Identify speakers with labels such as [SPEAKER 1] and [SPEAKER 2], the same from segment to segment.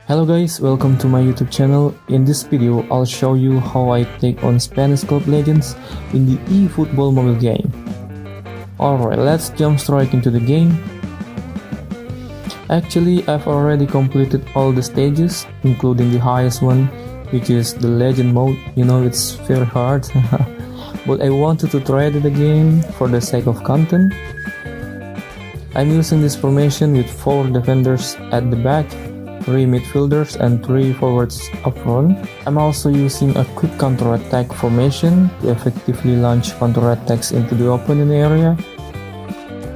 [SPEAKER 1] Hello guys, welcome to my YouTube channel. In this video, I'll show you how I take on Spanish club legends in the eFootball mobile game. Alright, let's jump straight into the game. Actually, I've already completed all the stages, including the highest one, which is the legend mode. You know, it's very hard, but I wanted to try it again for the sake of content. I'm using this formation with 4 defenders at the back, 3 midfielders and 3 forwards up front. I'm also using a quick counter-attack formation to effectively launch counter-attacks into the opponent area.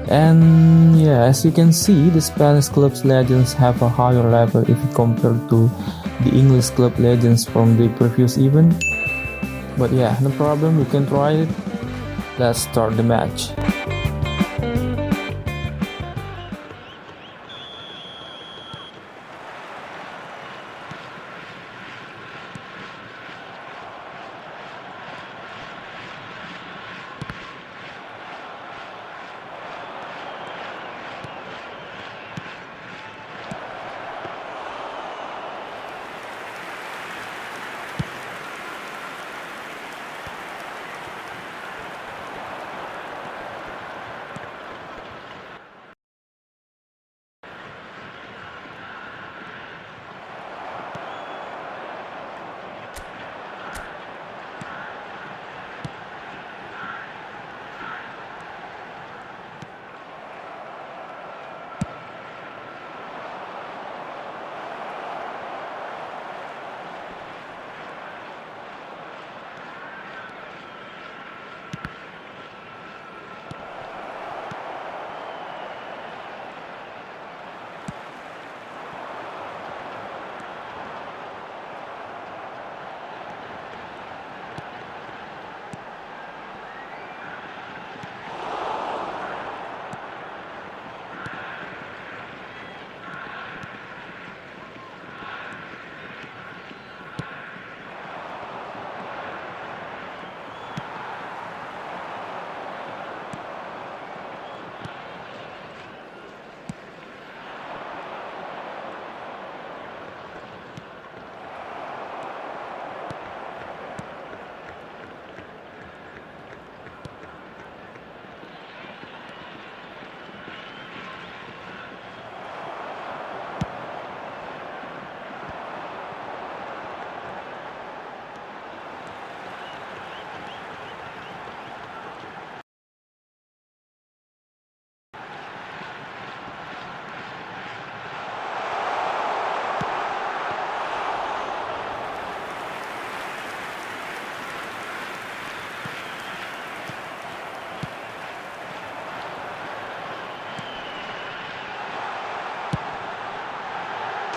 [SPEAKER 1] And yeah, as you can see, the Spanish club's legends have a higher level if compared to the English club legends from the previous event. But yeah, no problem, we can try it. Let's start the match.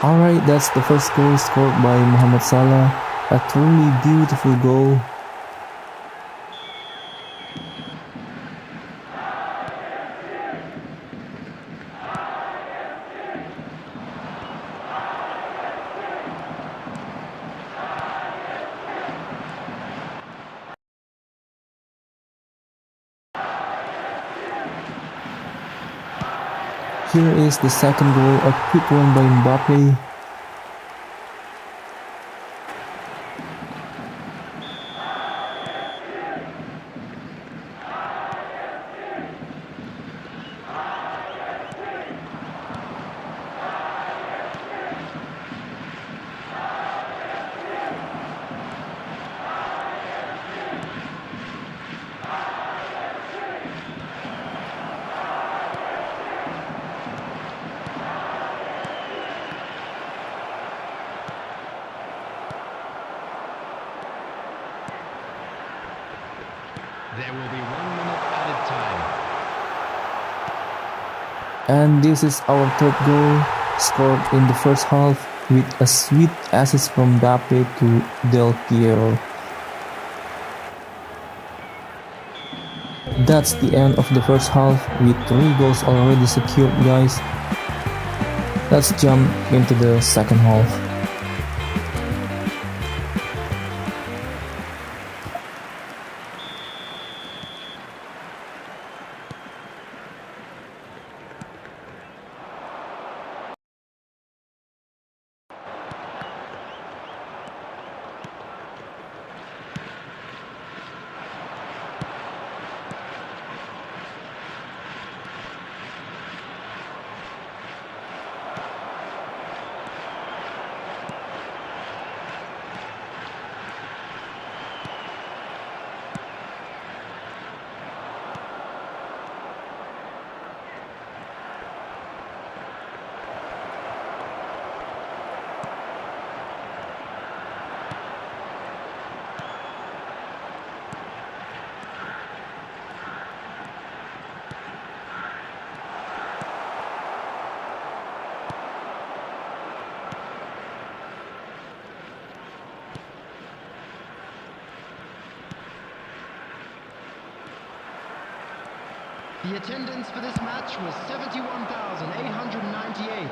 [SPEAKER 1] Alright, that's the first goal scored by Mohamed Salah. A truly beautiful goal. Here is the second goal, a quick one by Mbappe.
[SPEAKER 2] There will be 1 minute added time.
[SPEAKER 1] And this is our third goal, scored in the first half with a sweet assist from Mbappe to Del Piero. That's the end of the first half with 3 goals already secured, guys. Let's jump into the second half.
[SPEAKER 2] The attendance for this match was 71,898.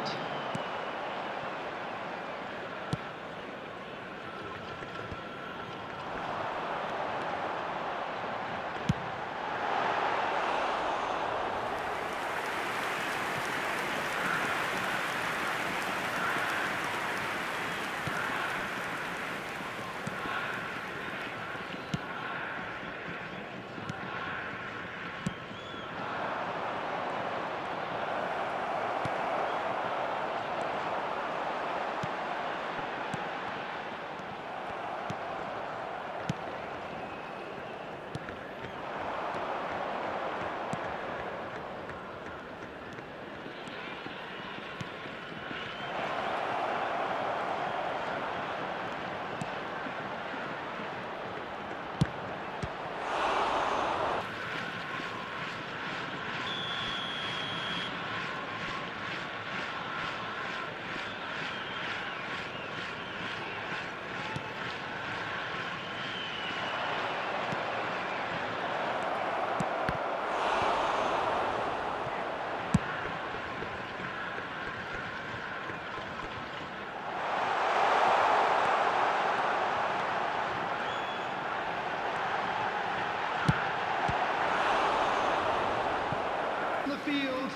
[SPEAKER 2] The field,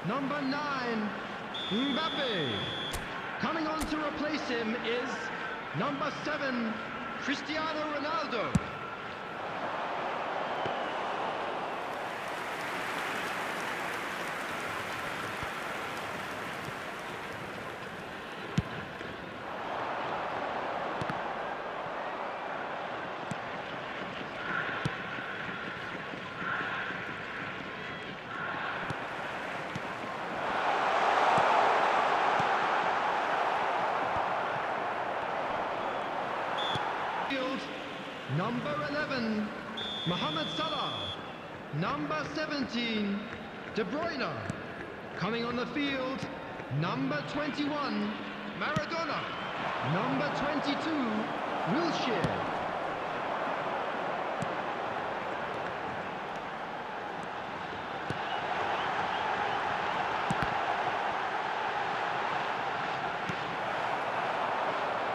[SPEAKER 2] number 9, Mbappe. Coming on to replace him is number 7, Cristiano Ronaldo. Number 11, Mohamed Salah. Number 17, De Bruyne. Coming on the field, number 21, Maradona. Number 22, Wilshere.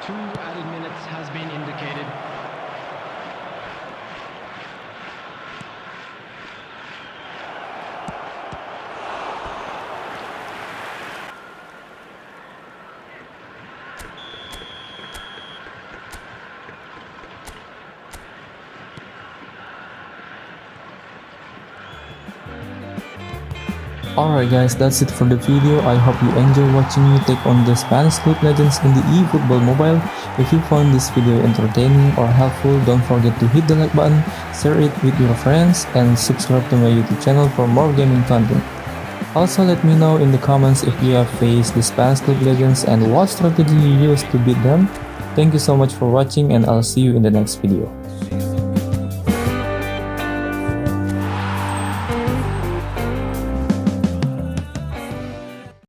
[SPEAKER 2] Two added minutes has been indicated.
[SPEAKER 1] Alright guys, that's it for the video. I hope you enjoy watching me take on the Spanish Club Legends in the eFootball mobile. If you found this video entertaining or helpful, don't forget to hit the like button, share it with your friends, and subscribe to my YouTube channel for more gaming content. Also let me know in the comments if you have faced the Spanish Club Legends and what strategy you used to beat them. Thank you so much for watching, and I'll see you in the next video.